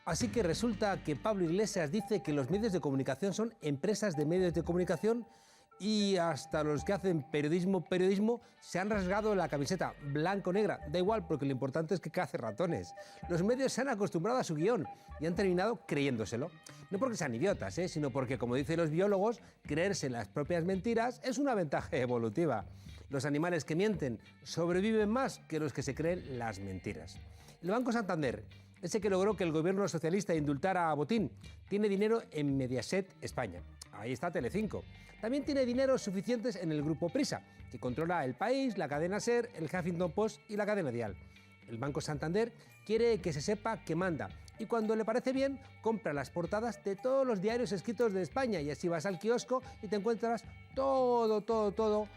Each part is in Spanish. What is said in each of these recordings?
Así que resulta que Pablo Iglesias dice que los medios de comunicación son empresas de medios de comunicación y hasta los que hacen periodismo se han rasgado la camiseta blanco-negra. Da igual, porque lo importante es que cace ratones. Los medios se han acostumbrado a su guión y han terminado creyéndoselo. No porque sean idiotas, sino porque, como dicen los biólogos, creerse las propias mentiras es una ventaja evolutiva. Los animales que mienten sobreviven más que los que se creen las mentiras. El Banco Santander, ese que logró que el gobierno socialista indultara a Botín, tiene dinero en Mediaset España. Ahí está Telecinco. También tiene dinero suficientes en el grupo Prisa, que controla El País, la cadena SER, el Huffington Post y la cadena Dial. El Banco Santander quiere que se sepa que manda y cuando le parece bien compra las portadas de todos los diarios escritos de España y así vas al kiosco y te encuentras todo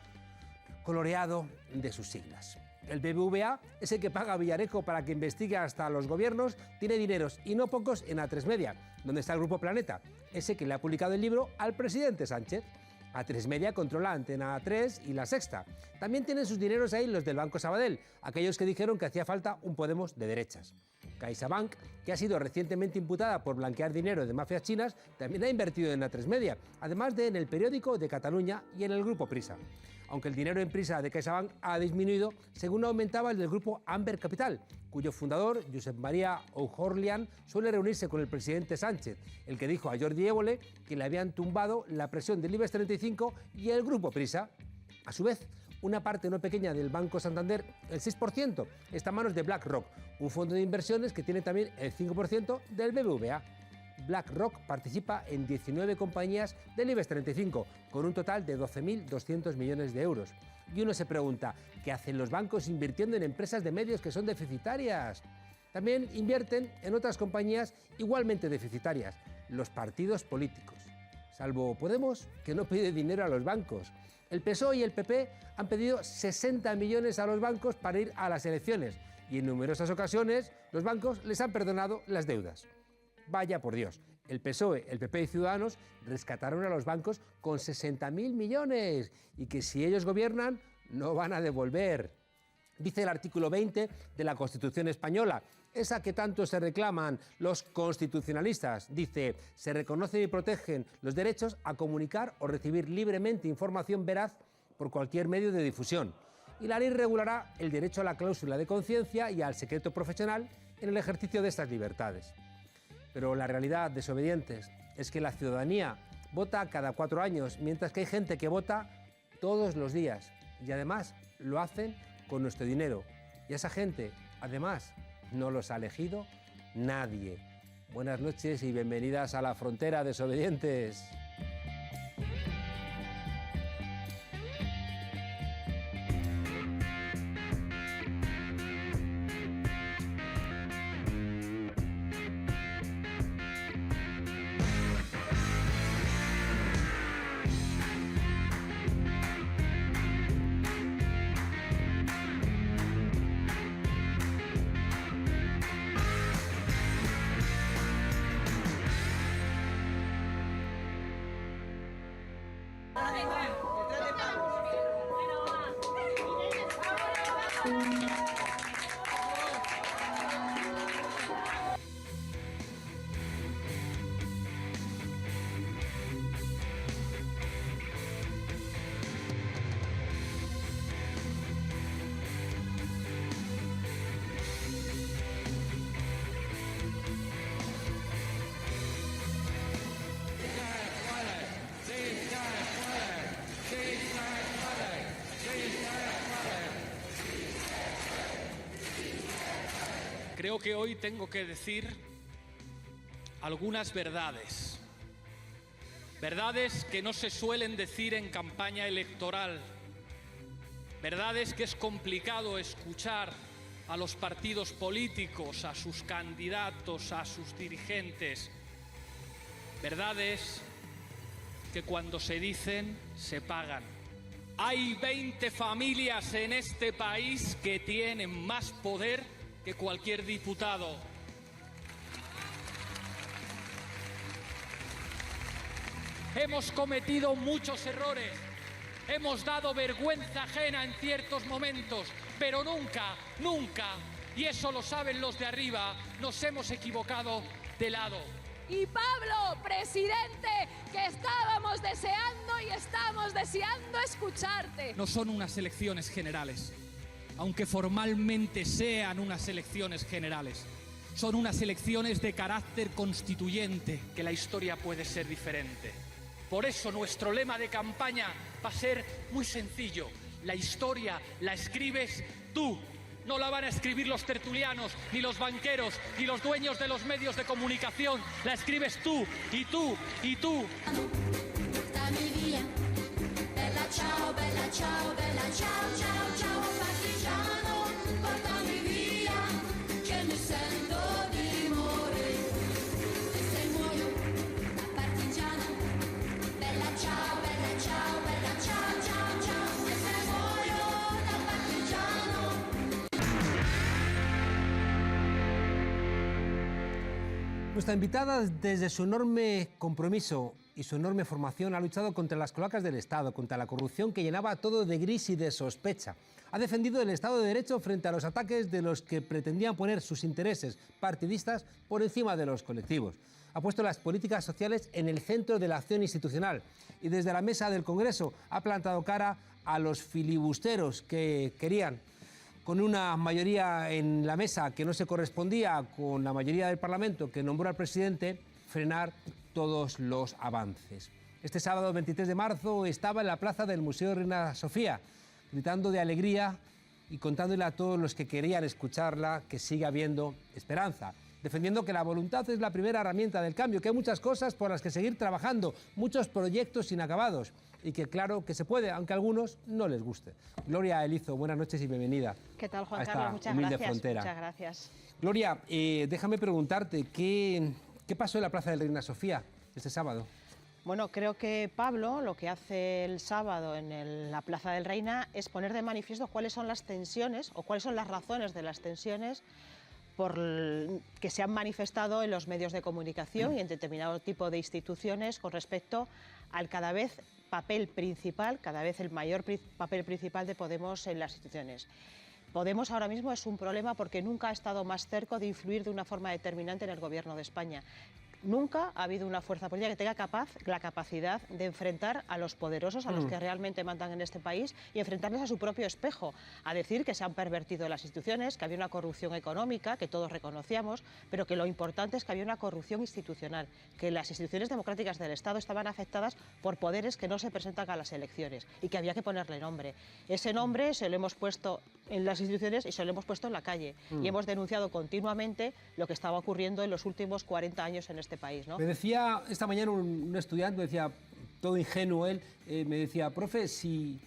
coloreado de sus siglas. El BBVA, ese que paga a Villarejo para que investigue hasta los gobiernos, tiene dineros y no pocos en A3 Media, donde está el Grupo Planeta, ese que le ha publicado el libro al presidente Sánchez. A3 Media controla Antena 3 y La Sexta. También tienen sus dineros ahí los del Banco Sabadell, aquellos que dijeron que hacía falta un Podemos de derechas. CaixaBank, que ha sido recientemente imputada por blanquear dinero de mafias chinas, también ha invertido en A3 Media, además de en el periódico de Cataluña y en el Grupo Prisa. Aunque el dinero en Prisa de CaixaBank ha disminuido, según aumentaba el del grupo Amber Capital, cuyo fundador, Josep María O'Horlian, suele reunirse con el presidente Sánchez, el que dijo a Jordi Évole que le habían tumbado la presión del IBEX 35 y el grupo Prisa. A su vez, una parte no pequeña del Banco Santander, el 6%, está en manos de BlackRock, un fondo de inversiones que tiene también el 5% del BBVA. BlackRock participa en 19 compañías del IBEX 35, con un total de 12.200 millones de euros. Y uno se pregunta, ¿qué hacen los bancos invirtiendo en empresas de medios que son deficitarias? También invierten en otras compañías igualmente deficitarias, los partidos políticos. Salvo Podemos, que no pide dinero a los bancos. El PSOE y el PP han pedido 60 millones a los bancos para ir a las elecciones y en numerosas ocasiones los bancos les han perdonado las deudas. Vaya por Dios, el PSOE, el PP y Ciudadanos rescataron a los bancos con 60.000 millones y que si ellos gobiernan no van a devolver. Dice el artículo 20 de la Constitución española, esa que tanto se reclaman los constitucionalistas. Dice, se reconocen y protegen los derechos a comunicar o recibir libremente información veraz por cualquier medio de difusión. Y la ley regulará el derecho a la cláusula de conciencia y al secreto profesional en el ejercicio de estas libertades. Pero la realidad, desobedientes, es que la ciudadanía vota cada 4 años, mientras que hay gente que vota todos los días. Y además lo hacen con nuestro dinero. Y esa gente, además, no los ha elegido nadie. Buenas noches y bienvenidas a La Frontera, desobedientes. Creo que hoy tengo que decir algunas verdades. Verdades que no se suelen decir en campaña electoral. Verdades que es complicado escuchar a los partidos políticos, a sus candidatos, a sus dirigentes. Verdades que cuando se dicen, se pagan. Hay 20 familias en este país que tienen más poder que cualquier diputado. Hemos cometido muchos errores, hemos dado vergüenza ajena en ciertos momentos, pero nunca, y eso lo saben los de arriba, nos hemos equivocado de lado. Y Pablo, presidente, que estábamos deseando y estamos deseando escucharte. No son unas elecciones generales, aunque formalmente sean unas elecciones generales. Son unas elecciones de carácter constituyente, que la historia puede ser diferente. Por eso nuestro lema de campaña va a ser muy sencillo. La historia la escribes tú. No la van a escribir los tertulianos, ni los banqueros, ni los dueños de los medios de comunicación. La escribes tú, y tú, y tú. Portami via, bella ciao, ciao, ciao, partigiano. Portami via, che mi sento di morire. E se muoio da partigiana, bella ciao, ciao, ciao. E se muoio da partigiano. Nuestra invitada, desde su enorme compromiso y su enorme formación, ha luchado contra las cloacas del Estado, contra la corrupción que llenaba todo de gris y de sospecha. Ha defendido el Estado de Derecho frente a los ataques de los que pretendían poner sus intereses partidistas por encima de los colectivos. Ha puesto las políticas sociales en el centro de la acción institucional y desde la mesa del Congreso ha plantado cara a los filibusteros que querían, con una mayoría en la mesa que no se correspondía con la mayoría del Parlamento que nombró al presidente, frenar todos los avances. Este sábado 23 de marzo estaba en la plaza del Museo Reina Sofía, gritando de alegría y contándole a todos los que querían escucharla que sigue habiendo esperanza, defendiendo que la voluntad es la primera herramienta del cambio, que hay muchas cosas por las que seguir trabajando, muchos proyectos inacabados y que claro que se puede, aunque a algunos no les guste. Gloria Elizo, buenas noches y bienvenida. ¿Qué tal, Juan a esta Carlos? Muchas humilde gracias. frontera. Muchas gracias. Gloria, déjame preguntarte, ¿qué pasó en la Plaza del Reina Sofía este sábado? Bueno, creo que Pablo lo que hace el sábado en la Plaza del Reina es poner de manifiesto cuáles son las tensiones o cuáles son las razones de las tensiones que se han manifestado en los medios de comunicación y en determinado tipo de instituciones con respecto al cada vez el mayor papel principal de Podemos en las instituciones. Podemos ahora mismo es un problema porque nunca ha estado más cerca de influir de una forma determinante en el Gobierno de España. Nunca ha habido una fuerza política que tenga la capacidad de enfrentar a los poderosos, a los que realmente mandan en este país, y enfrentarles a su propio espejo, a decir que se han pervertido las instituciones, que había una corrupción económica, que todos reconocíamos, pero que lo importante es que había una corrupción institucional, que las instituciones democráticas del Estado estaban afectadas por poderes que no se presentan a las elecciones y que había que ponerle nombre. Ese nombre se lo hemos puesto en las instituciones y se lo hemos puesto en la calle. Y hemos denunciado continuamente lo que estaba ocurriendo en los últimos 40 años en este país, ¿no? Me decía esta mañana un estudiante, me decía, todo ingenuo él, me decía, profe, si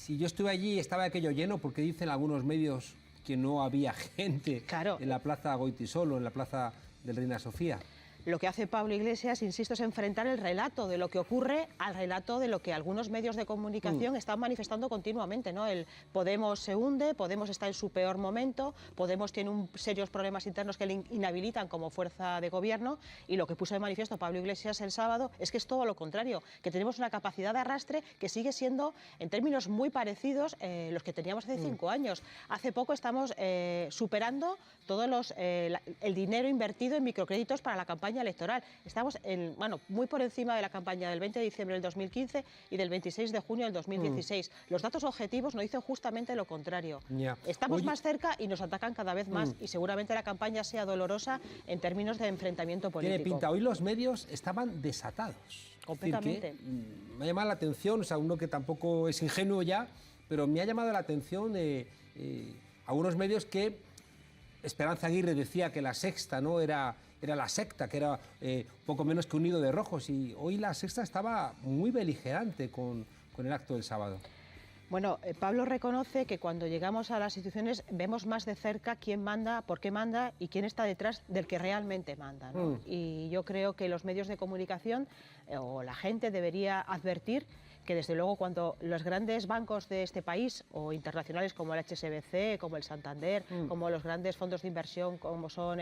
yo estuve allí estaba aquello lleno, porque dicen algunos medios que no había gente en la Plaza Goytisolo, en la Plaza del Reina Sofía. Lo que hace Pablo Iglesias, insisto, es enfrentar el relato de lo que ocurre al relato de lo que algunos medios de comunicación están manifestando continuamente, ¿no? El Podemos se hunde, Podemos está en su peor momento, Podemos tiene serios problemas internos que le inhabilitan como fuerza de gobierno, y lo que puso de manifiesto Pablo Iglesias el sábado es que es todo lo contrario, que tenemos una capacidad de arrastre que sigue siendo, en términos muy parecidos, los que teníamos hace 5 años. Hace poco estamos superando todos el dinero invertido en microcréditos para la campaña electoral. Estamos muy por encima de la campaña del 20 de diciembre del 2015 y del 26 de junio del 2016. Los datos objetivos nos dicen justamente lo contrario. Estamos más cerca y nos atacan cada vez más, y seguramente la campaña sea dolorosa en términos de enfrentamiento político. Tiene pinta. Hoy los medios estaban desatados. Completamente. Es decir, que, me ha llamado la atención, o sea, uno que tampoco es ingenuo ya, pero me ha llamado la atención algunos medios que Esperanza Aguirre decía que La Sexta no era la secta, que era poco menos que un nido de rojos, y hoy La Sexta estaba muy beligerante con el acto del sábado. Bueno, Pablo reconoce que cuando llegamos a las instituciones vemos más de cerca quién manda, por qué manda y quién está detrás del que realmente manda, ¿no? Y yo creo que los medios de comunicación o la gente debería advertir que desde luego cuando los grandes bancos de este país o internacionales como el HSBC, como el Santander, como los grandes fondos de inversión como son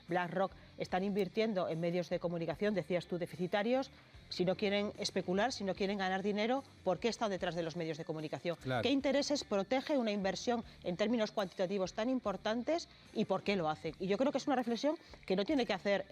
BlackRock, están invirtiendo en medios de comunicación, decías tú, deficitarios, Si no quieren especular, si no quieren ganar dinero, ¿por qué están detrás de los medios de comunicación? Claro. ¿Qué intereses protege una inversión en términos cuantitativos tan importantes y por qué lo hacen? Y yo creo que es una reflexión que no tiene que hacer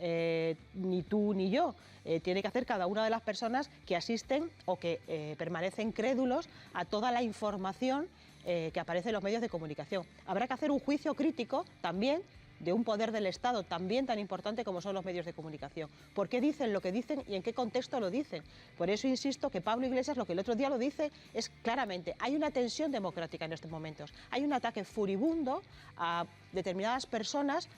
ni tú ni yo, tiene que hacer cada una de las personas que asisten o que permanecen crédulos a toda la información que aparece en los medios de comunicación. Habrá que hacer un juicio crítico también de un poder del Estado también tan importante como son los medios de comunicación. ¿Por qué dicen lo que dicen y en qué contexto lo dicen? Por eso insisto que Pablo Iglesias lo que el otro día lo dice es claramente, hay una tensión democrática en estos momentos, hay un ataque furibundo a determinadas personas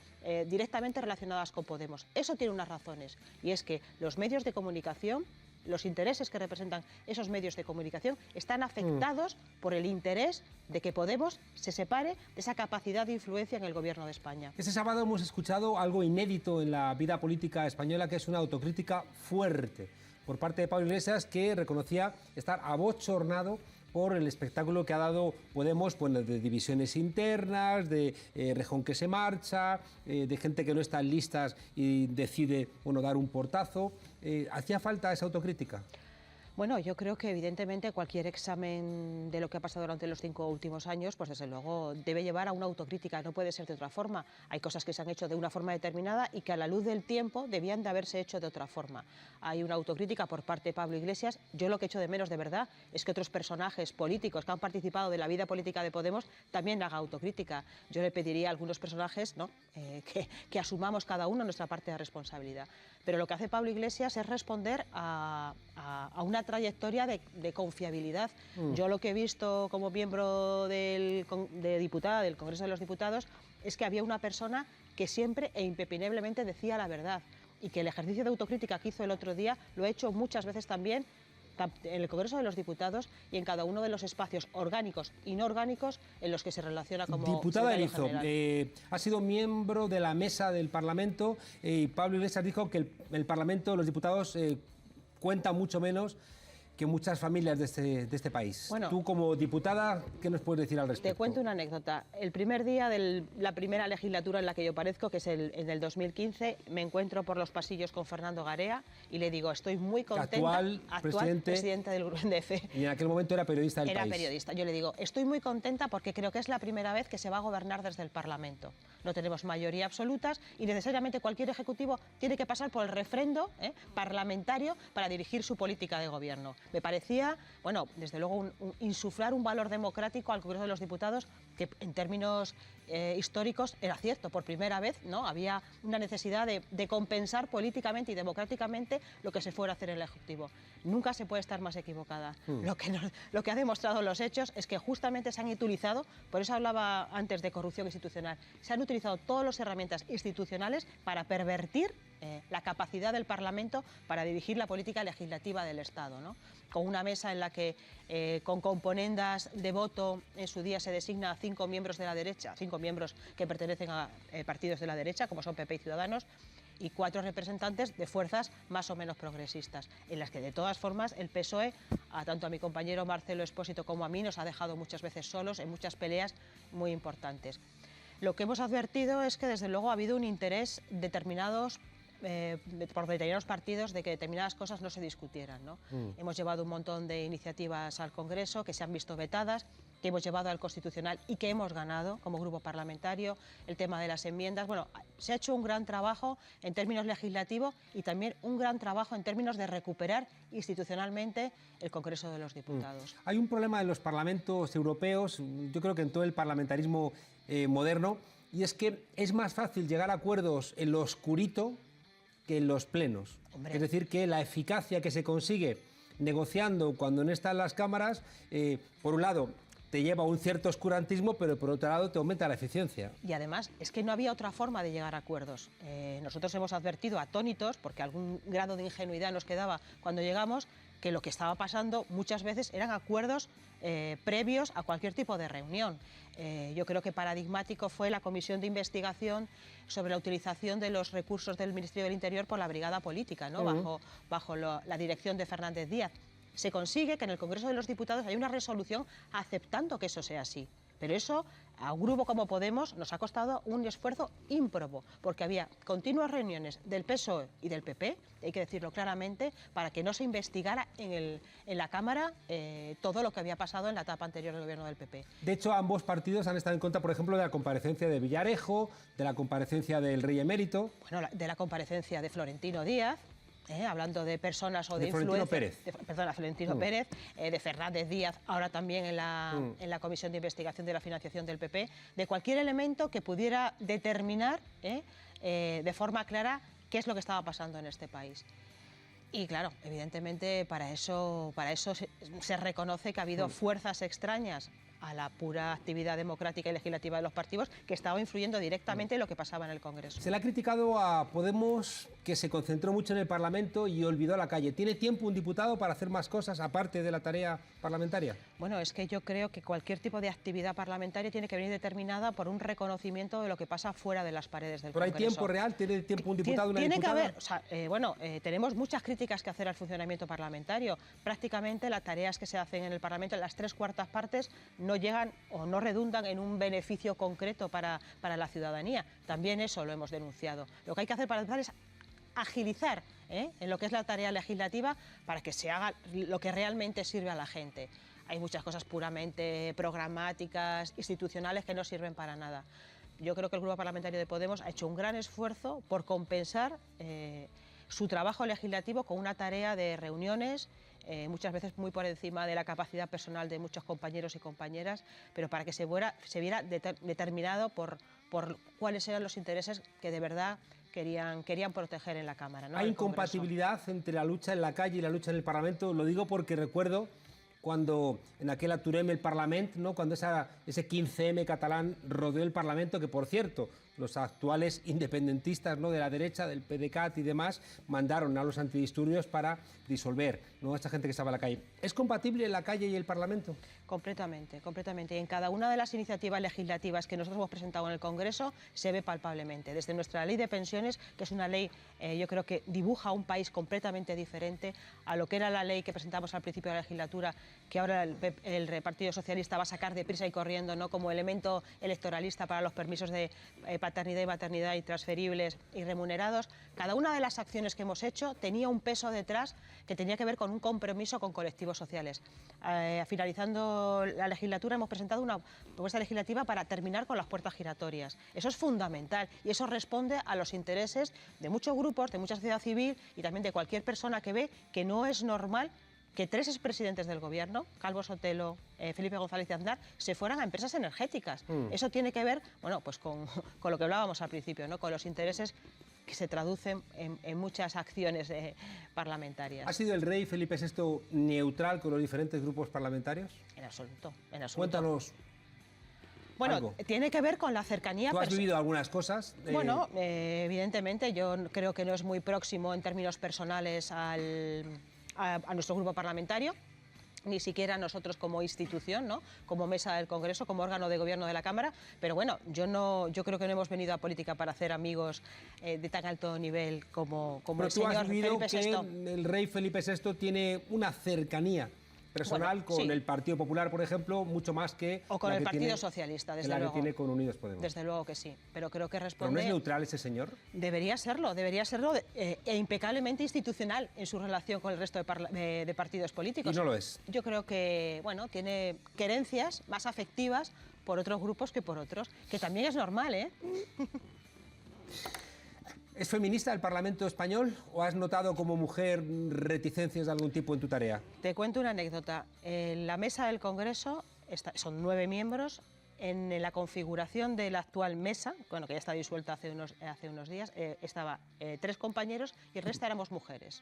directamente relacionadas con Podemos. Eso tiene unas razones, y es que los medios de comunicación, los intereses que representan esos medios de comunicación están afectados por el interés de que Podemos se separe de esa capacidad de influencia en el gobierno de España. Este sábado hemos escuchado algo inédito en la vida política española, que es una autocrítica fuerte por parte de Pablo Iglesias, que reconocía estar abochornado por el espectáculo que ha dado Podemos, pues, de divisiones internas, de Rejón que se marcha, de gente que no está en listas y decide, bueno, dar un portazo. ¿Hacía falta esa autocrítica? Bueno, yo creo que evidentemente cualquier examen de lo que ha pasado durante los 5 últimos años, pues desde luego debe llevar a una autocrítica, no puede ser de otra forma. Hay cosas que se han hecho de una forma determinada y que a la luz del tiempo debían de haberse hecho de otra forma. Hay una autocrítica por parte de Pablo Iglesias. Yo lo que echo de menos de verdad es que otros personajes políticos que han participado de la vida política de Podemos también hagan autocrítica. Yo le pediría a algunos personajes, ¿no?, que asumamos cada uno nuestra parte de responsabilidad. Pero lo que hace Pablo Iglesias es responder a una trayectoria de confiabilidad. Yo lo que he visto como miembro de diputada del Congreso de los Diputados es que había una persona que siempre e impepinablemente decía la verdad, y que el ejercicio de autocrítica que hizo el otro día lo ha hecho muchas veces también en el Congreso de los Diputados y en cada uno de los espacios orgánicos y no orgánicos en los que se relaciona como Diputada secretario Erizo, general. ha sido miembro de la mesa del Parlamento y Pablo Iglesias dijo que el Parlamento, los diputados, cuentan mucho menos que muchas familias de este país. Bueno, tú, como diputada, ¿qué nos puedes decir al respecto? Te cuento una anécdota. El primer día de la primera legislatura en la que yo aparezco, que es en el 2015, me encuentro por los pasillos con Fernando Garea y le digo, estoy muy contenta. Actual presidente del Grupo NDF. Y en aquel momento era periodista del país. Era periodista. Yo le digo, estoy muy contenta porque creo que es la primera vez que se va a gobernar desde el Parlamento. No tenemos mayoría absolutas y necesariamente cualquier ejecutivo tiene que pasar por el refrendo parlamentario para dirigir su política de gobierno. Me parecía, bueno, desde luego, insuflar un valor democrático al Congreso de los Diputados que en términos históricos era cierto. Por primera vez, ¿no?, había una necesidad de compensar políticamente y democráticamente lo que se fuera a hacer en el Ejecutivo. Nunca se puede estar más equivocada. Lo que ha demostrado los hechos es que justamente se han utilizado, por eso hablaba antes de corrupción institucional, se han utilizado todas las herramientas institucionales para pervertir la capacidad del Parlamento para dirigir la política legislativa del Estado, ¿no?, con una mesa en la que con componendas de voto en su día se designa a 5 miembros de la derecha, 5 miembros que pertenecen a partidos de la derecha, como son PP y Ciudadanos, y 4 representantes de fuerzas más o menos progresistas, en las que de todas formas el PSOE, tanto a mi compañero Marcelo Expósito como a mí, nos ha dejado muchas veces solos en muchas peleas muy importantes. Lo que hemos advertido es que desde luego ha habido un interés por determinados partidos de que determinadas cosas no se discutieran, ¿no? Hemos llevado un montón de iniciativas al Congreso que se han visto vetadas, que hemos llevado al Constitucional y que hemos ganado como grupo parlamentario, el tema de las enmiendas. Bueno, se ha hecho un gran trabajo en términos legislativos y también un gran trabajo en términos de recuperar institucionalmente el Congreso de los Diputados. Hay un problema en los parlamentos europeos, yo creo que en todo el parlamentarismo moderno, y es que es más fácil llegar a acuerdos en lo oscurito que en los plenos. Hombre. Es decir, que la eficacia que se consigue negociando cuando no están las cámaras, por un lado, te lleva a un cierto oscurantismo, pero por otro lado te aumenta la eficiencia. Y además es que no había otra forma de llegar a acuerdos. Nosotros hemos advertido atónitos, porque algún grado de ingenuidad nos quedaba cuando llegamos, que lo que estaba pasando muchas veces eran acuerdos previos a cualquier tipo de reunión. Yo creo que paradigmático fue la comisión de investigación sobre la utilización de los recursos del Ministerio del Interior por la brigada política, ¿no? bajo la dirección de Fernández Díaz. Se consigue que en el Congreso de los Diputados haya una resolución aceptando que eso sea así. Pero eso a un grupo como Podemos nos ha costado un esfuerzo ímprobo, porque había continuas reuniones del PSOE y del PP, hay que decirlo claramente, para que no se investigara en la Cámara todo lo que había pasado en la etapa anterior del gobierno del PP. De hecho, ambos partidos han estado en contra, por ejemplo, de la comparecencia de Villarejo, de la comparecencia del rey emérito. Bueno, de la comparecencia de Florentino Díaz, hablando de personas o de Florentino influencias. Pérez. Perdona, Florentino Pérez, de Fernández Díaz, ahora también en la Comisión de Investigación de la Financiación del PP, de cualquier elemento que pudiera determinar de forma clara qué es lo que estaba pasando en este país. Y claro, evidentemente para eso se reconoce que ha habido fuerzas extrañas a la pura actividad democrática y legislativa de los partidos que estaba influyendo directamente en lo que pasaba en el Congreso. Se le ha criticado a Podemos que se concentró mucho en el Parlamento y olvidó la calle. ¿Tiene tiempo un diputado para hacer más cosas aparte de la tarea parlamentaria? Bueno, es que yo creo que cualquier tipo de actividad parlamentaria tiene que venir determinada por un reconocimiento de lo que pasa fuera de las paredes del ¿Pero hay Congreso. tiempo real? ¿Tiene tiempo un diputado, una Tiene diputada? que haber, o sea, tenemos muchas críticas que hacer al funcionamiento parlamentario. Prácticamente las tareas que se hacen en el Parlamento, las 3/4 partes, no llegan o no redundan en un beneficio concreto para la ciudadanía. También eso lo hemos denunciado. Lo que hay que hacer para empezar es agilizar en lo que es la tarea legislativa para que se haga lo que realmente sirve a la gente. Hay muchas cosas puramente programáticas, institucionales, que no sirven para nada. Yo creo que el Grupo Parlamentario de Podemos ha hecho un gran esfuerzo por compensar su trabajo legislativo con una tarea de reuniones, muchas veces muy por encima de la capacidad personal de muchos compañeros y compañeras, pero para que se viera determinado por cuáles eran los intereses que de verdad querían proteger en la Cámara, ¿no? ¿Hay El Congreso. incompatibilidad entre la lucha en la calle y la lucha en el Parlamento? Lo digo porque recuerdo cuando en aquel Aturem el Parlament, ¿no? Cuando ese 15M catalán rodeó el Parlamento, que por cierto, los actuales independentistas, ¿no?, de la derecha, del PDeCAT y demás, mandaron a los antidisturbios para disolver, ¿no?, a esta gente que estaba en la calle. ¿Es compatible la calle y el Parlamento? Completamente, completamente. Y en cada una de las iniciativas legislativas que nosotros hemos presentado en el Congreso se ve palpablemente. Desde nuestra ley de pensiones, que es una ley, yo creo que dibuja un país completamente diferente a lo que era la ley que presentamos al principio de la legislatura, que ahora el Partido Socialista va a sacar deprisa y corriendo, ¿no?, como elemento electoralista para los permisos de paternidad y maternidad intransferibles y remunerados. Cada una de las acciones que hemos hecho tenía un peso detrás que tenía que ver con un compromiso con colectivos sociales. Finalizando la legislatura hemos presentado una propuesta legislativa para terminar con las puertas giratorias. Eso es fundamental y eso responde a los intereses de muchos grupos, de mucha sociedad civil y también de cualquier persona que ve que no es normal que 3 expresidentes del Gobierno, Calvo Sotelo, Felipe González de Aznar, se fueran a empresas energéticas. Eso tiene que ver, bueno, pues con lo que hablábamos al principio, ¿no?, con los intereses que se traducen en muchas acciones parlamentarias. ¿Ha sido el rey Felipe VI neutral con los diferentes grupos parlamentarios? En absoluto, en absoluto. Cuéntanos. Bueno, algo. Tiene que ver con la cercanía. ¿Tú has vivido algunas cosas? Bueno, evidentemente yo creo que no es muy próximo en términos personales a nuestro grupo parlamentario, ni siquiera nosotros como institución, ¿no?, como mesa del Congreso, como órgano de gobierno de la Cámara, pero bueno, yo creo que no hemos venido a política para hacer amigos de tan alto nivel como pero el tú has señor vivido Felipe que VI. el rey Felipe VI tiene una cercanía personal Bueno, con sí. el Partido Popular, por ejemplo, mucho más que O con la el que Partido tiene, Socialista, que desde la luego. que tiene con Unidos Podemos. Desde luego que sí, pero creo que ¿Pero responde... no es neutral ese señor? Debería serlo e impecablemente institucional en su relación con el resto de partidos políticos. Y no lo es. Yo creo que, bueno, tiene querencias más afectivas por otros grupos que por otros, que también es normal, ¿eh? ¿Es feminista el Parlamento español o has notado como mujer reticencias de algún tipo en tu tarea? Te cuento una anécdota. En la mesa del Congreso son 9 miembros. En la configuración de la actual mesa, bueno, que ya está disuelta hace unos días, estaba 3 compañeros y el resto éramos mujeres.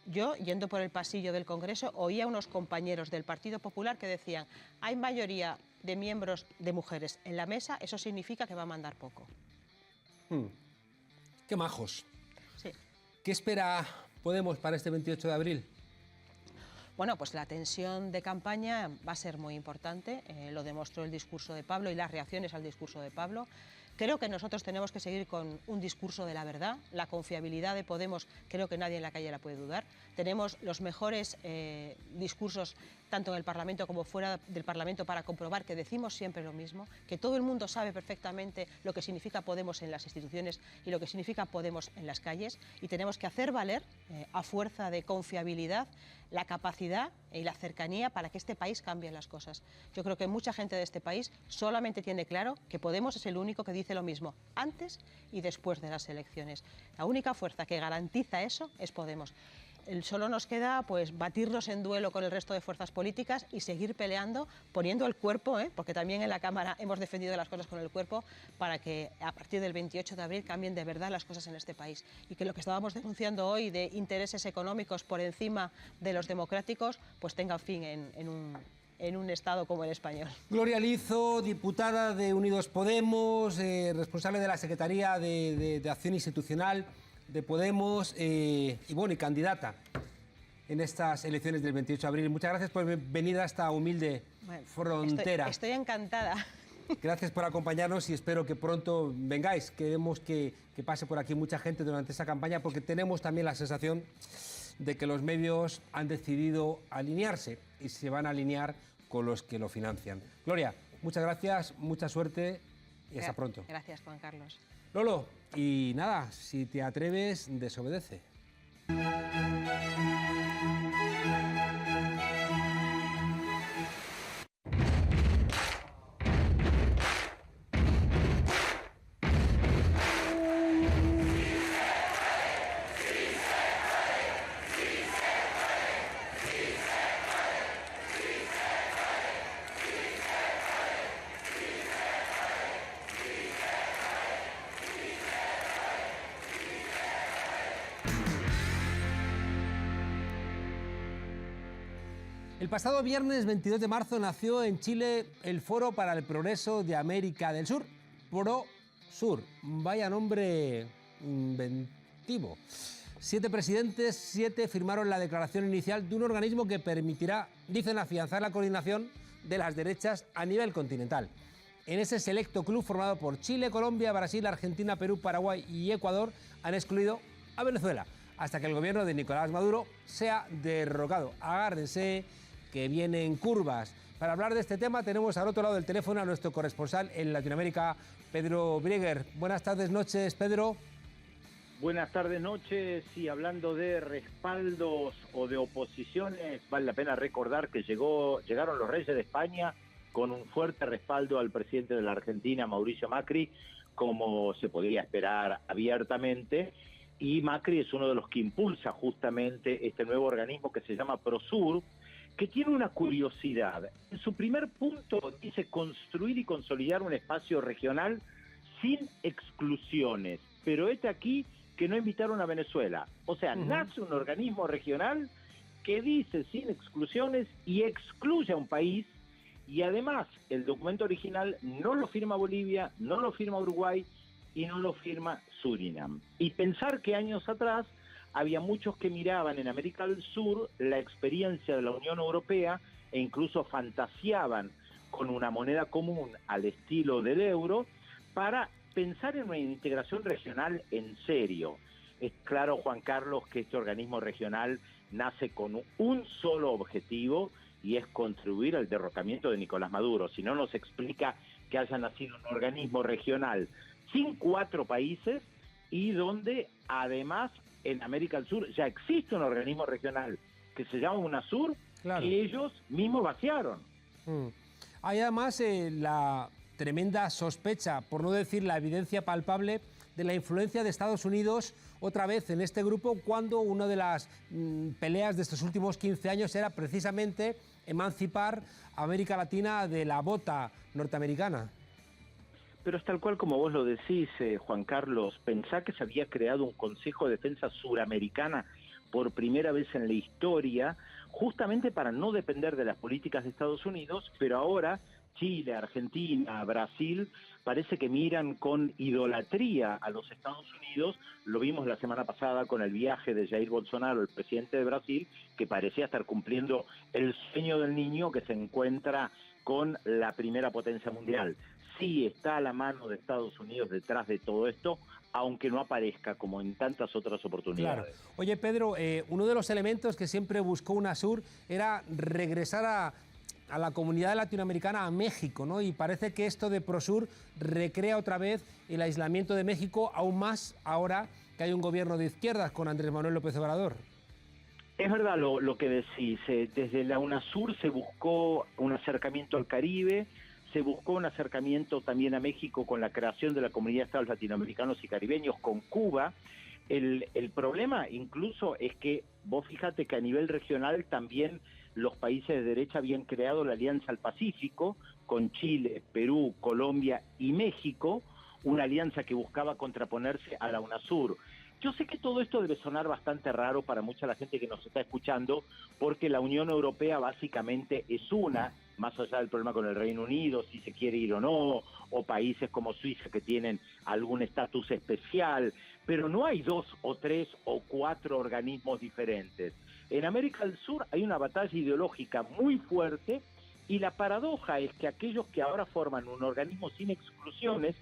Yo, yendo por el pasillo del Congreso, oía a unos compañeros del Partido Popular que decían: hay mayoría de miembros de mujeres en la mesa, eso significa que va a mandar poco. ¡Qué majos! Sí. ¿Qué espera Podemos para este 28 de abril? Bueno, pues la tensión de campaña va a ser muy importante, lo demostró el discurso de Pablo y las reacciones al discurso de Pablo. Creo que nosotros tenemos que seguir con un discurso de la verdad. La confiabilidad de Podemos creo que nadie en la calle la puede dudar. Tenemos los mejores discursos tanto en el Parlamento como fuera del Parlamento para comprobar que decimos siempre lo mismo, que todo el mundo sabe perfectamente lo que significa Podemos en las instituciones y lo que significa Podemos en las calles, y tenemos que hacer valer, a fuerza de confiabilidad, la capacidad y la cercanía para que este país cambie las cosas. Yo creo que mucha gente de este país solamente tiene claro que Podemos es el único que dice lo mismo antes y después de las elecciones. La única fuerza que garantiza eso es Podemos. Solo nos queda pues batirnos en duelo con el resto de fuerzas políticas y seguir peleando, poniendo el cuerpo, porque también en la Cámara hemos defendido las cosas con el cuerpo, para que a partir del 28 de abril cambien de verdad las cosas en este país. Y que lo que estábamos denunciando hoy de intereses económicos por encima de los democráticos, pues tenga fin en un Estado como el español. Gloria Lizo, diputada de Unidos Podemos, responsable de la Secretaría de Acción Institucional de Podemos y candidata en estas elecciones del 28 de abril. Muchas gracias por venir a esta humilde frontera. Estoy encantada. Gracias por acompañarnos y espero que pronto vengáis. Queremos que pase por aquí mucha gente durante esta campaña, porque tenemos también la sensación de que los medios han decidido alinearse y se van a alinear con los que lo financian. Gloria, muchas gracias, mucha suerte y hasta pronto. Gracias, Juan Carlos. Lolo, y nada, si te atreves, desobedece. El pasado viernes 22 de marzo nació en Chile el Foro para el Progreso de América del Sur, PROSUR. Vaya nombre inventivo. 7 presidentes, 7 firmaron la declaración inicial de un organismo que permitirá, dicen, afianzar la coordinación de las derechas a nivel continental. En ese selecto club formado por Chile, Colombia, Brasil, Argentina, Perú, Paraguay y Ecuador han excluido a Venezuela hasta que el gobierno de Nicolás Maduro sea derrocado. Agárrense, que vienen curvas. Para hablar de este tema tenemos al otro lado del teléfono a nuestro corresponsal en Latinoamérica, Pedro Brieger. Buenas tardes, noches, Pedro. Buenas tardes, noches. Y hablando de respaldos o de oposiciones, vale la pena recordar que llegaron los Reyes de España con un fuerte respaldo al presidente de la Argentina, Mauricio Macri, como se podía esperar abiertamente. Y Macri es uno de los que impulsa justamente este nuevo organismo que se llama PROSUR, que tiene una curiosidad. En su primer punto dice construir y consolidar un espacio regional sin exclusiones, pero aquí que no invitaron a Venezuela. O sea, nace un organismo regional que dice sin exclusiones y excluye a un país, y además el documento original no lo firma Bolivia, no lo firma Uruguay y no lo firma Surinam. Y pensar que años atrás había muchos que miraban en América del Sur la experiencia de la Unión Europea e incluso fantaseaban con una moneda común al estilo del euro para pensar en una integración regional en serio. Es claro, Juan Carlos, que este organismo regional nace con un solo objetivo, y es contribuir al derrocamiento de Nicolás Maduro. Si no, nos explica que haya nacido un organismo regional sin 4 países y donde además en América del Sur ya existe un organismo regional que se llama UNASUR, claro, que ellos mismos vaciaron. Hay además la tremenda sospecha, por no decir la evidencia palpable, de la influencia de Estados Unidos otra vez en este grupo, cuando una de las peleas de estos últimos 15 años era precisamente emancipar a América Latina de la bota norteamericana. Pero es tal cual como vos lo decís, Juan Carlos. Pensá que se había creado un Consejo de Defensa Suramericana por primera vez en la historia, justamente para no depender de las políticas de Estados Unidos, pero ahora Chile, Argentina, Brasil, parece que miran con idolatría a los Estados Unidos. Lo vimos la semana pasada con el viaje de Jair Bolsonaro, el presidente de Brasil, que parecía estar cumpliendo el sueño del niño que se encuentra con la primera potencia mundial. sí está la mano de Estados Unidos detrás de todo esto, aunque no aparezca como en tantas otras oportunidades. Claro. Oye, Pedro, uno de los elementos que siempre buscó UNASUR era regresar a la comunidad latinoamericana, a México, ¿no? Y parece que esto de Prosur recrea otra vez el aislamiento de México, aún más ahora que hay un gobierno de izquierdas con Andrés Manuel López Obrador. Es verdad lo que decís. Desde la UNASUR se buscó un acercamiento al Caribe, se buscó un acercamiento también a México con la creación de la Comunidad de Estados Latinoamericanos y Caribeños, con Cuba. El problema incluso es que vos fíjate que a nivel regional también los países de derecha habían creado la Alianza al Pacífico con Chile, Perú, Colombia y México, una alianza que buscaba contraponerse a la UNASUR. Yo sé que todo esto debe sonar bastante raro para mucha la gente que nos está escuchando, porque la Unión Europea básicamente es una, más allá del problema con el Reino Unido, si se quiere ir o no, o países como Suiza que tienen algún estatus especial, pero no hay 2 o 3 o 4 organismos diferentes. En América del Sur hay una batalla ideológica muy fuerte y la paradoja es que aquellos que ahora forman un organismo sin exclusiones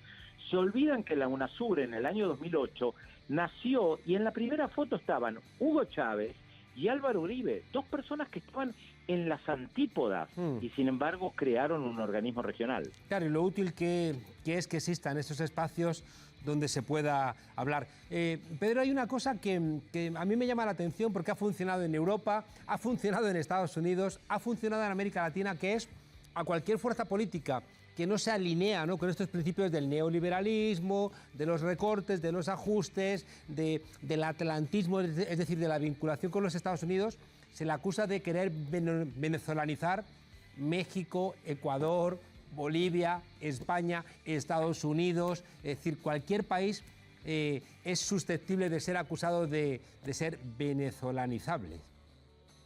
se olvidan que la UNASUR en el año 2008 nació y en la primera foto estaban Hugo Chávez y Álvaro Uribe, 2 personas que estaban en las antípodas y sin embargo crearon un organismo regional. Claro, y lo útil que es que existan estos espacios donde se pueda hablar. Pedro, hay una cosa que a mí me llama la atención porque ha funcionado en Europa, ha funcionado en Estados Unidos, ha funcionado en América Latina, que es a cualquier fuerza política que no se alinea, ¿no?, con estos principios del neoliberalismo, de los recortes, de los ajustes, del atlantismo, es decir, de la vinculación con los Estados Unidos, se le acusa de querer venezolanizar México, Ecuador, Bolivia, España, Estados Unidos, es decir, cualquier país es susceptible de ser acusado de ser venezolanizable.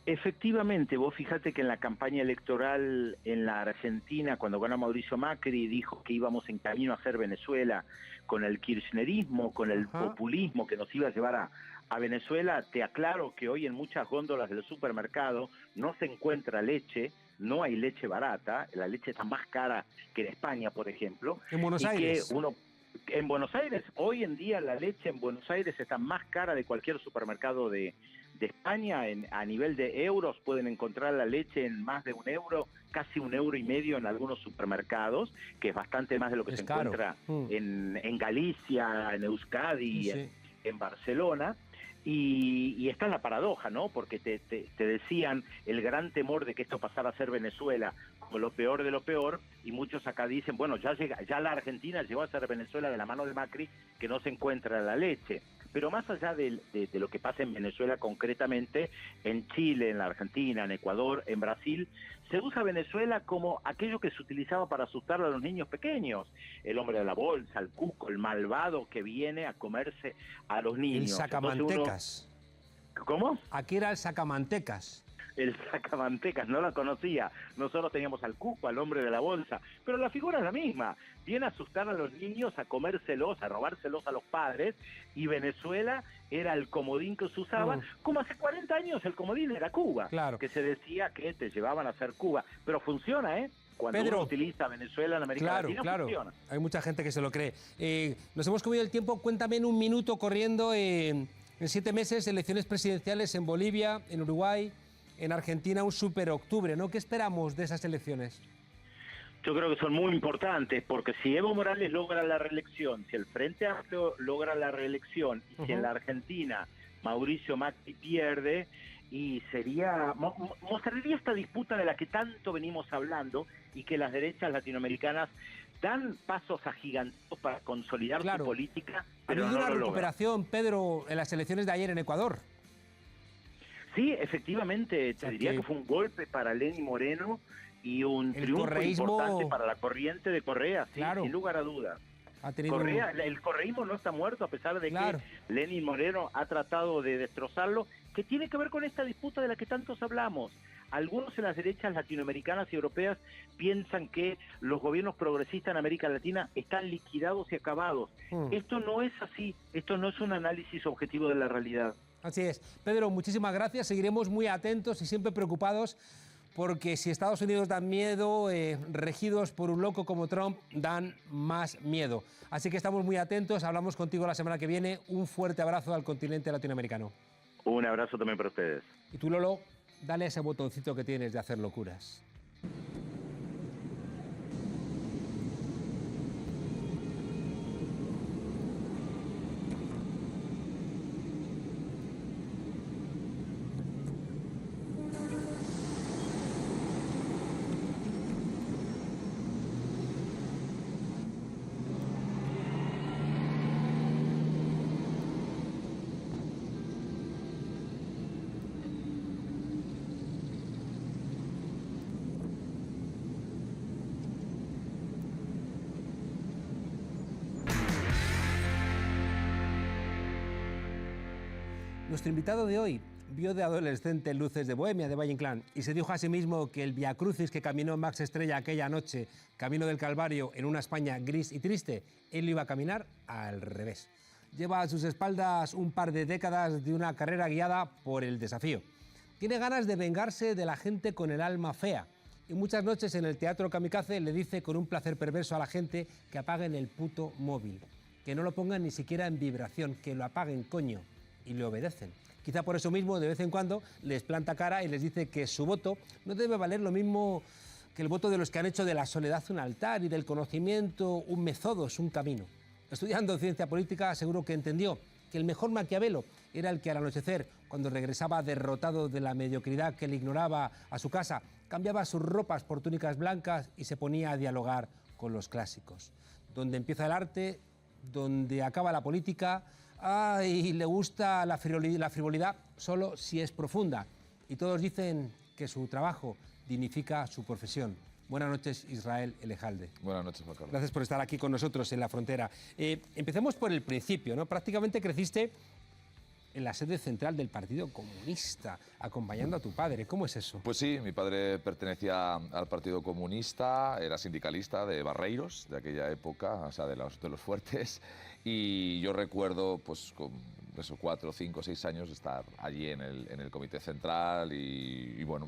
Efectivamente, vos fíjate que en la campaña electoral en la Argentina, cuando ganó Mauricio Macri, dijo que íbamos en camino a ser Venezuela con el kirchnerismo, con el populismo que nos iba a llevar a Venezuela. Te aclaro que hoy en muchas góndolas del supermercado no se encuentra leche, no hay leche barata, la leche está más cara que en España, por ejemplo. En Buenos Aires. En Buenos Aires, hoy en día la leche en Buenos Aires está más cara de cualquier supermercado de España. A nivel de euros pueden encontrar la leche en más de €1, casi €1,50 en algunos supermercados, que es bastante más de lo que se encuentra en Galicia, en Euskadi, en Barcelona. Y está la paradoja, ¿no? Porque te decían el gran temor de que esto pasara a ser Venezuela como lo peor de lo peor, y muchos acá dicen, bueno, ya la Argentina llegó a ser Venezuela de la mano de Macri, que no se encuentra la leche. Pero más allá de lo que pasa en Venezuela concretamente, en Chile, en la Argentina, en Ecuador, en Brasil, se usa Venezuela como aquello que se utilizaba para asustar a los niños pequeños. El hombre de la bolsa, el cuco, el malvado que viene a comerse a los niños. El sacamantecas. ¿Cómo? Aquí era el sacamantecas. El sacamantecas, no la conocía. Nosotros teníamos al cuco, al hombre de la bolsa, pero la figura es la misma. Viene a asustar a los niños, a comérselos, a robárselos a los padres, y Venezuela era el comodín que se usaba, como hace 40 años el comodín era Cuba, que se decía que te llevaban a hacer Cuba. Pero funciona, ¿eh? Cuando Pedro, uno utiliza Venezuela en América Latina, funciona. Hay mucha gente que se lo cree. Nos hemos comido el tiempo, cuéntame en un minuto corriendo, en 7 meses, elecciones presidenciales en Bolivia, en Uruguay, en Argentina, un super octubre, ¿no? ¿Qué esperamos de esas elecciones? Yo creo que son muy importantes, porque si Evo Morales logra la reelección, si el Frente Amplio logra la reelección, y si en la Argentina Mauricio Macri pierde, y mostraría esta disputa de la que tanto venimos hablando, y que las derechas latinoamericanas dan pasos agigantados para consolidar su política, pero ha habido no una lo recuperación, logran. Pedro, en las elecciones de ayer en Ecuador. Sí, efectivamente, te diría que fue un golpe para Lenín Moreno y un triunfo importante para la corriente de Correa, sin lugar a dudas. Correa, el correísmo no está muerto, a pesar de que Lenín Moreno ha tratado de destrozarlo, que tiene que ver con esta disputa de la que tantos hablamos. Algunos en las derechas latinoamericanas y europeas piensan que los gobiernos progresistas en América Latina están liquidados y acabados. Esto no es así, esto no es un análisis objetivo de la realidad. Así es. Pedro, muchísimas gracias. Seguiremos muy atentos y siempre preocupados porque si Estados Unidos dan miedo, regidos por un loco como Trump dan más miedo. Así que estamos muy atentos, hablamos contigo la semana que viene. Un fuerte abrazo al continente latinoamericano. Un abrazo también para ustedes. Y tú, Lolo, dale a ese botoncito que tienes de hacer locuras. Nuestro invitado de hoy vio de adolescente Luces de Bohemia de Valle Inclán y se dijo a sí mismo que el viacrucis que caminó Max Estrella aquella noche, camino del Calvario, en una España gris y triste, él iba a caminar al revés. Lleva a sus espaldas un par de décadas de una carrera guiada por el desafío. Tiene ganas de vengarse de la gente con el alma fea y muchas noches en el Teatro Kamikaze le dice con un placer perverso a la gente que apaguen el puto móvil, que no lo pongan ni siquiera en vibración, que lo apaguen, coño. Y le obedecen. Quizá por eso mismo, de vez en cuando, les planta cara y les dice que su voto no debe valer lo mismo que el voto de los que han hecho de la soledad un altar y del conocimiento un métodos, un camino. Estudiando ciencia política, seguro que entendió que el mejor Maquiavelo era el que al anochecer, cuando regresaba derrotado de la mediocridad que le ignoraba a su casa, cambiaba sus ropas por túnicas blancas y se ponía a dialogar con los clásicos. Donde empieza el arte, donde acaba la política. Y le gusta la frivolidad solo si es profunda. Y todos dicen que su trabajo dignifica su profesión. Buenas noches, Israel Elejalde. Buenas noches, Juan Carlos. Gracias por estar aquí con nosotros en La Frontera. Empecemos por el principio, ¿no? Prácticamente creciste en la sede central del Partido Comunista, acompañando a tu padre. ¿Cómo es eso? Pues sí, mi padre pertenecía al Partido Comunista, era sindicalista de Barreiros, de aquella época, o sea, de los fuertes. Y yo recuerdo, pues, con esos 4, 5, 6 años, estar allí en el Comité Central y bueno,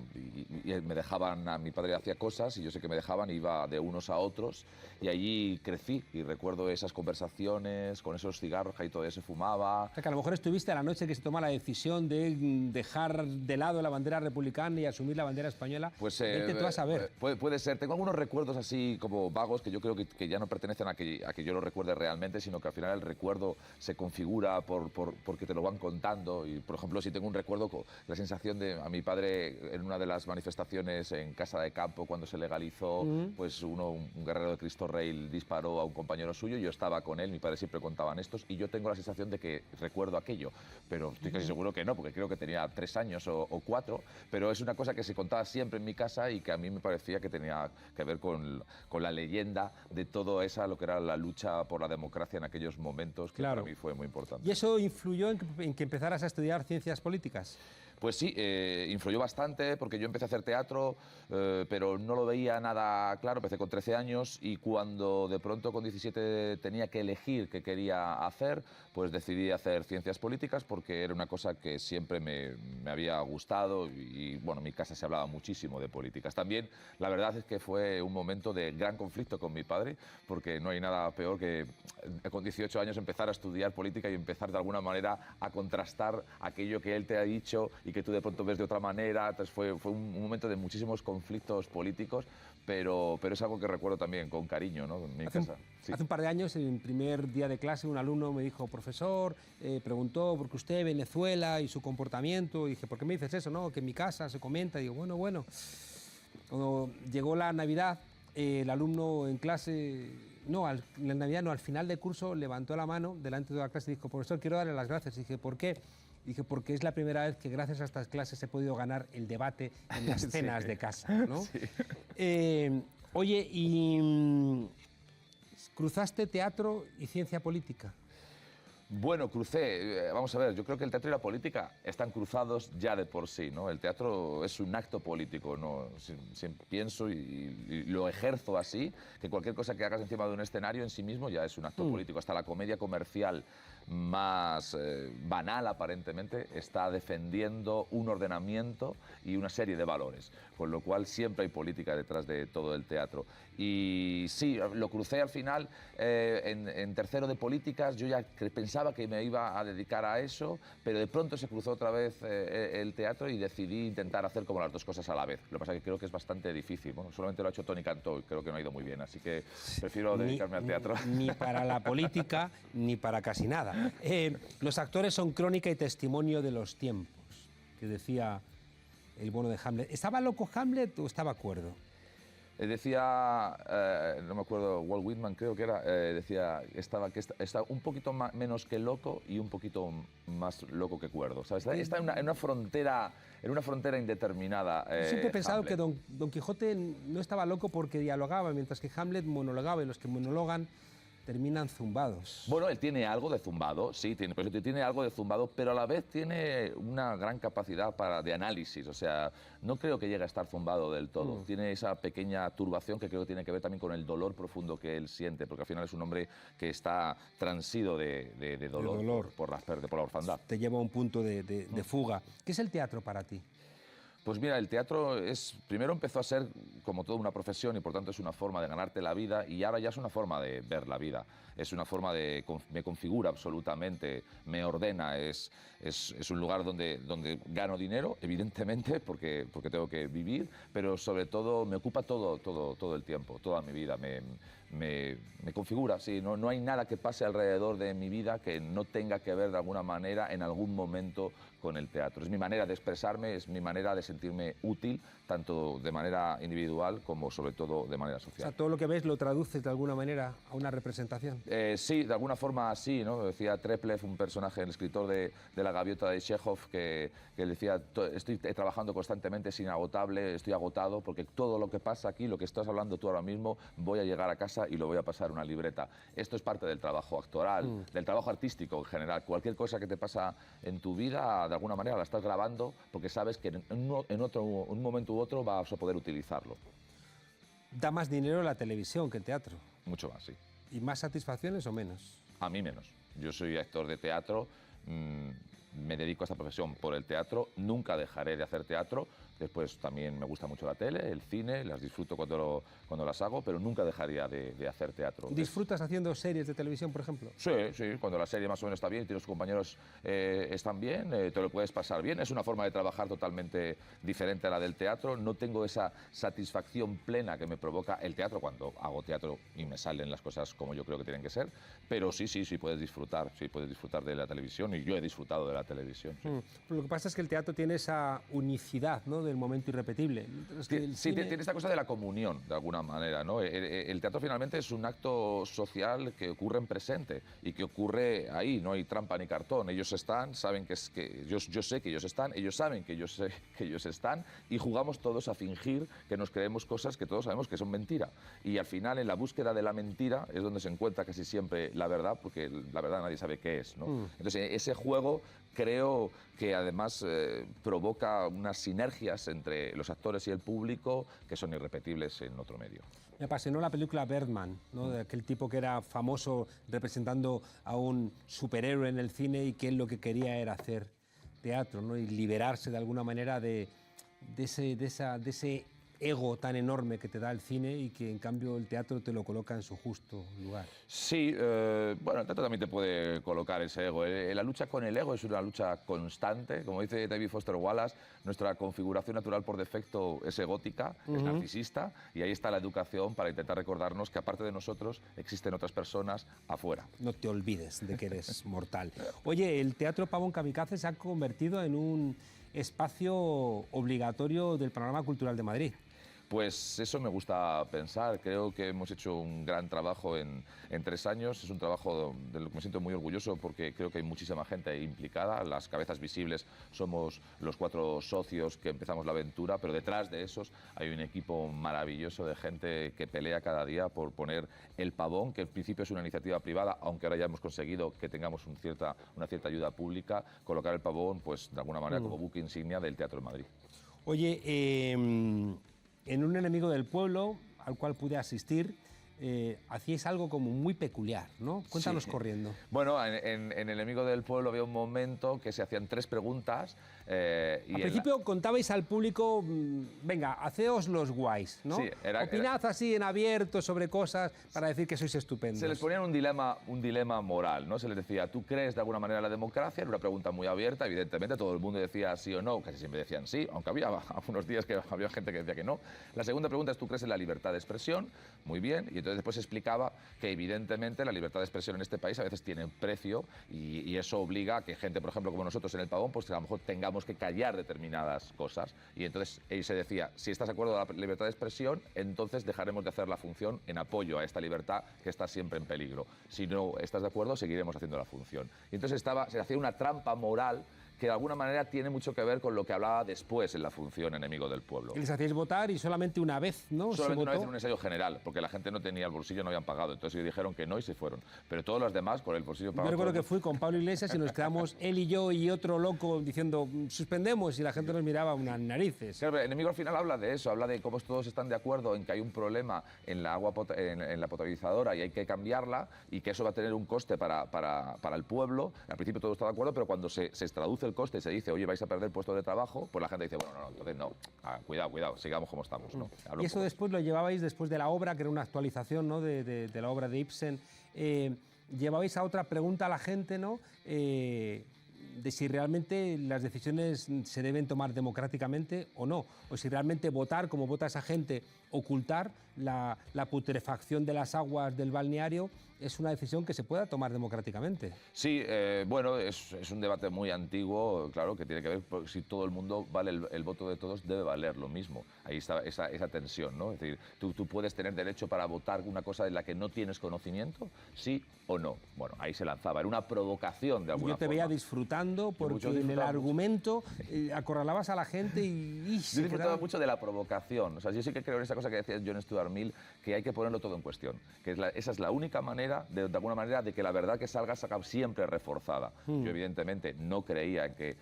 y me dejaban, a mi padre hacía cosas y yo sé que me dejaban, iba de unos a otros y allí crecí y recuerdo esas conversaciones con esos cigarros que ahí todavía se fumaba. O sea, que a lo mejor estuviste a la noche que se toma la decisión de dejar de lado la bandera republicana y asumir la bandera española. Pues vete tú a saber. Puede ser. Tengo algunos recuerdos así como vagos que yo creo que ya no pertenecen a que yo lo recuerde realmente, sino que al final el recuerdo se configura porque te lo van contando. Y, por ejemplo, si tengo un recuerdo con la sensación de a mi padre en una de las manifestaciones en Casa de Campo, cuando se legalizó, pues un guerrero de Cristo Rey disparó a un compañero suyo, yo estaba con él, mi padre siempre contaban estos, y yo tengo la sensación de que recuerdo aquello, pero estoy casi seguro que no, porque creo que tenía 3 años o 4, pero es una cosa que se contaba siempre en mi casa y que a mí me parecía que tenía que ver con la leyenda de todo esa, lo que era la lucha por la democracia en aquellos momentos, que claro, para mí fue muy importante. ¿Y eso influyó en que empezaras a estudiar ciencias políticas? Pues sí, influyó bastante porque yo empecé a hacer teatro, pero no lo veía nada claro. Empecé con 13 años y cuando de pronto con 17 tenía que elegir qué quería hacer, pues decidí hacer ciencias políticas porque era una cosa que siempre me había gustado y bueno, en mi casa se hablaba muchísimo de políticas. También la verdad es que fue un momento de gran conflicto con mi padre porque no hay nada peor que con 18 años empezar a estudiar política y empezar de alguna manera a contrastar aquello que él te ha dicho y que tú de pronto ves de otra manera. Entonces fue un momento de muchísimos conflictos políticos, pero es algo que recuerdo también con cariño, ¿no? En mi casa. Sí. Hace un par de años, en el primer día de clase, un alumno me dijo, profesor, preguntó por qué usted, Venezuela y su comportamiento. Y dije, ¿por qué me dices eso? No, que en mi casa se comenta. Y digo, bueno. Cuando llegó la Navidad, el alumno en clase, la Navidad no, al final del curso levantó la mano delante de la clase y dijo, profesor, quiero darle las gracias. Y dije, ¿por qué? Dije, porque es la primera vez que gracias a estas clases he podido ganar el debate en las cenas de casa, ¿no? Sí. Oye, ¿y cruzaste teatro y ciencia política? Bueno, crucé, vamos a ver, yo creo que el teatro y la política están cruzados ya de por sí, ¿no? El teatro es un acto político, ¿no? Pienso y lo ejerzo así, que cualquier cosa que hagas encima de un escenario en sí mismo ya es un acto político. Hasta la comedia comercial más banal aparentemente, está defendiendo un ordenamiento y una serie de valores, con lo cual siempre hay política detrás de todo el teatro. Y sí, lo crucé al final en tercero de políticas. Yo ya pensaba que me iba a dedicar a eso, pero de pronto se cruzó otra vez el teatro y decidí intentar hacer como las dos cosas a la vez. Lo que pasa es que creo que es bastante difícil. Bueno, solamente lo ha hecho Toni Cantó y creo que no ha ido muy bien, así que prefiero dedicarme al teatro. Ni para la política, ni para casi nada. Los actores son crónica y testimonio de los tiempos, que decía el bueno de Hamlet. ¿Estaba loco Hamlet o estaba cuerdo? Decía, no me acuerdo, Walt Whitman creo que era, decía estaba un poquito menos que loco y un poquito más loco que cuerdo. ¿Sabes? Está en una frontera indeterminada. Siempre he pensado Hamlet. que Don Quijote no estaba loco porque dialogaba, mientras que Hamlet monologaba, y los que monologan terminan zumbados. Bueno, él tiene algo de zumbado, sí, tiene algo de zumbado, pero a la vez tiene una gran capacidad de análisis. O sea, no creo que llegue a estar zumbado del todo. Tiene esa pequeña turbación que creo que tiene que ver también con el dolor profundo que él siente, porque al final es un hombre que está transido de dolor, por la orfandad. Te lleva a un punto de fuga. ¿Qué es el teatro para ti? Pues mira, el teatro primero empezó a ser como toda una profesión y por tanto es una forma de ganarte la vida, y ahora ya es una forma de ver la vida. Es una forma me configura absolutamente, me ordena, es un lugar donde gano dinero, evidentemente, porque tengo que vivir, pero sobre todo me ocupa todo el tiempo, toda mi vida. Me configura, sí, no hay nada que pase alrededor de mi vida que no tenga que ver de alguna manera en algún momento con el teatro. Es mi manera de expresarme, es mi manera de sentirme útil, tanto de manera individual como sobre todo de manera O social. sea, todo lo que ves lo traduces de alguna manera a una representación. Sí, de alguna forma sí, ¿no? Decía Treplev, un personaje, el escritor de La gaviota de Chekhov, que decía, estoy trabajando constantemente, es inagotable, estoy agotado, porque todo lo que pasa aquí, lo que estás hablando tú ahora mismo, voy a llegar a casa y lo voy a pasar a una libreta. Esto es parte del trabajo actoral, del trabajo artístico en general. Cualquier cosa que te pasa en tu vida, de alguna manera la estás grabando porque sabes que en un momento u otro vas a poder utilizarlo. Da más dinero la televisión que el teatro. Mucho más, sí. ¿Y más satisfacciones o menos? A mí menos. Yo soy actor de teatro, me dedico a esta profesión por el teatro, nunca dejaré de hacer teatro. Después también me gusta mucho la tele, el cine, las disfruto cuando las hago, pero nunca dejaría de hacer teatro. ¿Disfrutas haciendo series de televisión, por ejemplo? Sí, cuando la serie más o menos está bien y tus compañeros están bien, te lo puedes pasar bien. Es una forma de trabajar totalmente diferente a la del teatro. No tengo esa satisfacción plena que me provoca el teatro cuando hago teatro y me salen las cosas como yo creo que tienen que ser, pero sí puedes disfrutar de la televisión, y yo he disfrutado de la televisión. Sí. Lo que pasa es que el teatro tiene esa unicidad, ¿no?, del momento irrepetible. Tiene esta cosa de la comunión, de alguna manera, ¿no? El teatro finalmente es un acto social que ocurre en presente y que ocurre ahí, no hay trampa ni cartón. Ellos están, saben que yo sé que ellos están, ellos saben que yo sé que ellos están, y jugamos todos a fingir que nos creemos cosas que todos sabemos que son mentira. Y al final, en la búsqueda de la mentira es donde se encuentra casi siempre la verdad, porque la verdad nadie sabe qué es, ¿no? Entonces, ese juego creo que además provoca unas sinergias entre los actores y el público que son irrepetibles en otro medio. Me apasionó la película Birdman, ¿no?, de aquel tipo que era famoso representando a un superhéroe en el cine y que él lo que quería era hacer teatro, ¿no?, y liberarse de alguna manera de ese ego tan enorme que te da el cine, y que en cambio el teatro te lo coloca en su justo lugar. Sí, bueno, el teatro también te puede colocar ese ego. La lucha con el ego es una lucha constante. Como dice David Foster Wallace, nuestra configuración natural por defecto es egótica, es narcisista, y ahí está la educación para intentar recordarnos que aparte de nosotros existen otras personas afuera. No te olvides de que eres mortal. Oye, el Teatro Pavón Kamikaze se ha convertido en un espacio obligatorio del panorama cultural de Madrid. Pues eso me gusta pensar. Creo que hemos hecho un gran trabajo en 3 años. Es un trabajo del que me siento muy orgulloso, porque creo que hay muchísima gente implicada. Las cabezas visibles somos los 4 socios que empezamos la aventura, pero detrás de esos hay un equipo maravilloso de gente que pelea cada día por poner el Pavón, que en principio es una iniciativa privada, aunque ahora ya hemos conseguido que tengamos una cierta ayuda pública, colocar el Pavón, pues de alguna manera como buque insignia del Teatro de Madrid. Oye, en Un enemigo del pueblo, al cual pude asistir, hacíais algo como muy peculiar, ¿no? Cuéntanos Sí. corriendo. Bueno, en Enemigo del Pueblo había un momento que se hacían 3 preguntas. Al principio contabais al público, venga, haceos los guays, ¿no? Sí, Opinad así en abierto sobre cosas para decir que sois estupendos. Se les ponía un dilema moral, ¿no? Se les decía, ¿tú crees de alguna manera en la democracia? Era una pregunta muy abierta, evidentemente todo el mundo decía sí o no, casi siempre decían sí, aunque había algunos días que había gente que decía que no. La segunda pregunta es, ¿tú crees en la libertad de expresión? Muy bien, y entonces después se explicaba que evidentemente la libertad de expresión en este país a veces tiene precio y eso obliga a que gente, por ejemplo, como nosotros en El Pavón, pues a lo mejor tengamos que callar determinadas cosas. Y entonces ahí se decía, si estás de acuerdo con la libertad de expresión, entonces dejaremos de hacer la función en apoyo a esta libertad que está siempre en peligro. Si no estás de acuerdo, seguiremos haciendo la función. Y entonces se hacía una trampa moral que de alguna manera tiene mucho que ver con lo que hablaba después en la función Enemigo del Pueblo. Y les hacíais votar y solamente una vez, ¿no? Solamente una vez en un ensayo general, porque la gente no tenía el bolsillo, no habían pagado. Entonces ellos dijeron que no y se fueron. Pero todos los demás, con el bolsillo pagado... Yo recuerdo que fui con Pablo Iglesias y nos quedamos él y yo y otro loco diciendo suspendemos y la gente nos miraba unas narices. Claro, el Enemigo al final habla de eso, habla de cómo todos están de acuerdo en que hay un problema en la agua en la potabilizadora y hay que cambiarla y que eso va a tener un coste para el pueblo. Al principio todo está de acuerdo, pero cuando se traduce el coste y se dice, oye, vais a perder puestos de trabajo, pues la gente dice, bueno, no, entonces no, cuidado, sigamos como estamos, ¿no? Y eso después lo llevabais después de la obra, que era una actualización, ¿no? de la obra de Ibsen. Llevabais a otra pregunta a la gente, ¿no? De si realmente las decisiones se deben tomar democráticamente o no, o si realmente votar, como vota esa gente, ocultar la putrefacción de las aguas del balneario, es una decisión que se pueda tomar democráticamente. Sí, bueno, es un debate muy antiguo, claro, que tiene que ver con si todo el mundo vale el voto de todos, debe valer lo mismo. Ahí está esa tensión, ¿no? Es decir, ¿tú puedes tener derecho para votar una cosa de la que no tienes conocimiento? ¿Sí o no? Bueno, ahí se lanzaba, era una provocación de alguna forma. Yo te veía disfrutando porque en el argumento acorralabas a la gente y yo disfrutaba mucho de la provocación. O sea, yo sí que creo en esa cosa que decía John Stuart Mill, que hay que ponerlo todo en cuestión. Que esa es la única manera, de alguna manera, de que la verdad que salga siempre reforzada. Yo, evidentemente, no creía en que...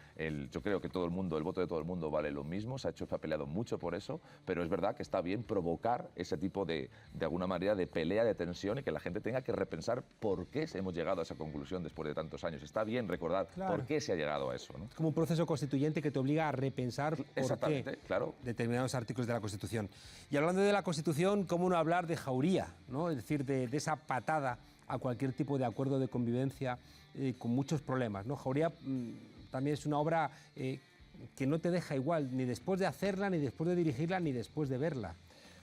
Yo creo que todo el mundo, el voto de todo el mundo vale lo mismo. Se ha peleado mucho por eso, pero es verdad que está bien provocar ese tipo de alguna manera, de pelea, de tensión y que la gente tenga que repensar por qué hemos llegado a esa conclusión después de tantos años. Está bien recordar por qué se ha llegado a eso, ¿no? Como un proceso constituyente que te obliga a repensar por qué claro. determinados artículos de la Constitución. Y hablando de la Constitución, ¿cómo no hablar de Jauría, ¿no? Es decir, de esa patada a cualquier tipo de acuerdo de convivencia con muchos problemas, ¿no? Jauría también es una obra que no te deja igual, ni después de hacerla, ni después de dirigirla, ni después de verla.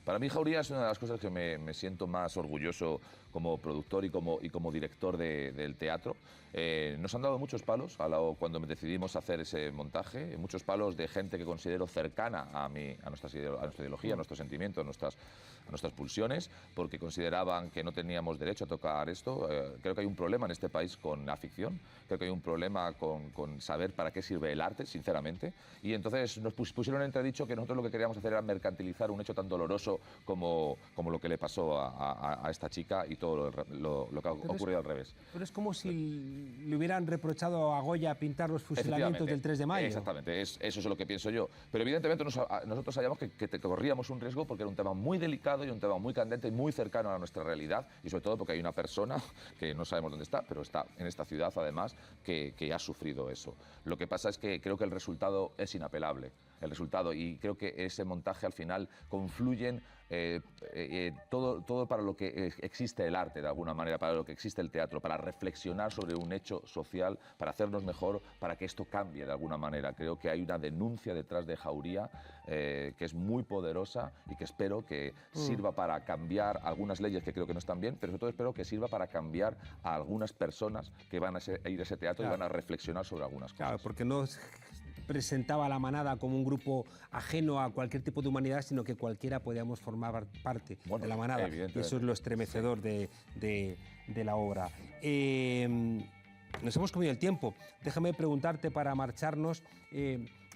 Para mí Jauría es una de las cosas que me siento más orgulloso como productor y como director del teatro. Nos han dado muchos palos cuando decidimos hacer ese montaje, muchos palos de gente que considero cercana a nuestra ideología, a nuestros sentimientos, a nuestras pulsiones, porque consideraban que no teníamos derecho a tocar esto. Creo que hay un problema en este país con la ficción, creo que hay un problema con saber para qué sirve el arte, sinceramente, y entonces nos pusieron en entredicho que nosotros lo que queríamos hacer era mercantilizar un hecho tan doloroso como lo que le pasó a esta chica y todo lo que ha ocurrido al revés. Pero es como si le hubieran reprochado a Goya pintar los fusilamientos del 3 de mayo. Exactamente, eso es lo que pienso yo. Pero evidentemente nosotros sabíamos que corríamos un riesgo porque era un tema muy delicado y un tema muy candente y muy cercano a nuestra realidad, y sobre todo porque hay una persona que no sabemos dónde está, pero está en esta ciudad además, que ha sufrido eso. Lo que pasa es que creo que el resultado es inapelable. Y creo que ese montaje al final confluyen todo para lo que existe el arte, de alguna manera, para lo que existe el teatro, para reflexionar sobre un hecho social, para hacernos mejor, para que esto cambie de alguna manera. Creo que hay una denuncia detrás de Jauría que es muy poderosa y que espero que sirva para cambiar algunas leyes que creo que no están bien, pero sobre todo espero que sirva para cambiar a algunas personas que van a ir a ese teatro y van a reflexionar sobre algunas cosas. Claro, porque no presentaba a La Manada como un grupo ajeno a cualquier tipo de humanidad, sino que cualquiera podíamos formar parte de La Manada. Y eso es lo estremecedor de la obra. Nos hemos comido el tiempo. Déjame preguntarte para marcharnos.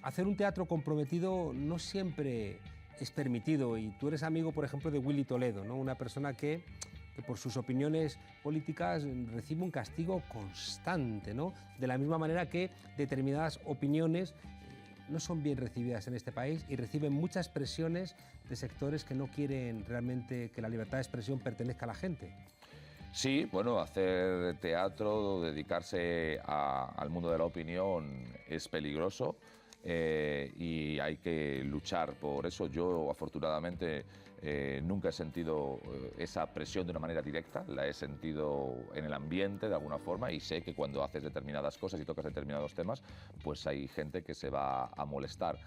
Hacer un teatro comprometido no siempre es permitido, y tú eres amigo, por ejemplo, de Willy Toledo, ¿no? Una persona que por sus opiniones políticas recibe un castigo constante, ¿no? De la misma manera que determinadas opiniones no son bien recibidas en este país y reciben muchas presiones de sectores que no quieren realmente que la libertad de expresión pertenezca a la gente. Sí, bueno, hacer teatro, dedicarse al mundo de la opinión es peligroso y hay que luchar por eso. Yo, afortunadamente, nunca he sentido esa presión de una manera directa, la he sentido en el ambiente de alguna forma y sé que cuando haces determinadas cosas y tocas determinados temas, pues hay gente que se va a molestar.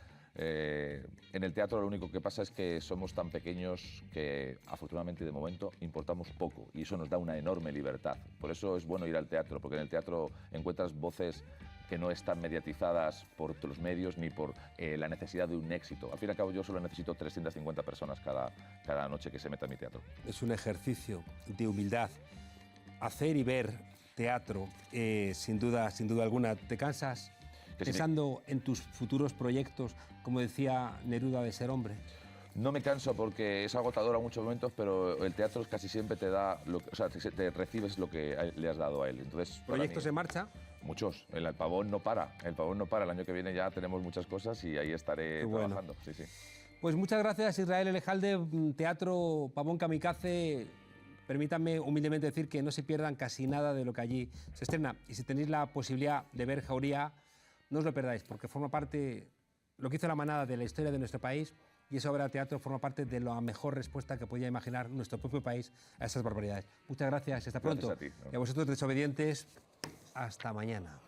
En el teatro lo único que pasa es que somos tan pequeños que afortunadamente de momento importamos poco y eso nos da una enorme libertad. Por eso es bueno ir al teatro, porque en el teatro encuentras voces que no están mediatizadas por los medios ni por la necesidad de un éxito. Al fin y al cabo yo solo necesito 350 personas cada noche que se meta en mi teatro. Es un ejercicio de humildad. Hacer y ver teatro, sin duda alguna. ¿Te cansas pensando en tus futuros proyectos, como decía Neruda, de ser hombre? No me canso porque es agotador a muchos momentos, pero el teatro casi siempre te da, te recibes lo que le has dado a él. Entonces, ¿proyectos en marcha? Muchos. El Pavón no para. El Pavón no para. El año que viene ya tenemos muchas cosas y ahí estaré trabajando. Sí, sí. Pues muchas gracias, Israel Elejalde. Teatro Pavón Kamikaze. Permítanme humildemente decir que no se pierdan casi nada de lo que allí se estrena. Y si tenéis la posibilidad de ver Jauría, no os lo perdáis, porque forma parte, lo que hizo La Manada, de la historia de nuestro país, y esa obra de teatro forma parte de la mejor respuesta que podía imaginar nuestro propio país a esas barbaridades. Muchas gracias y hasta pronto. Gracias a ti, ¿no? Y a vosotros, desobedientes, hasta mañana.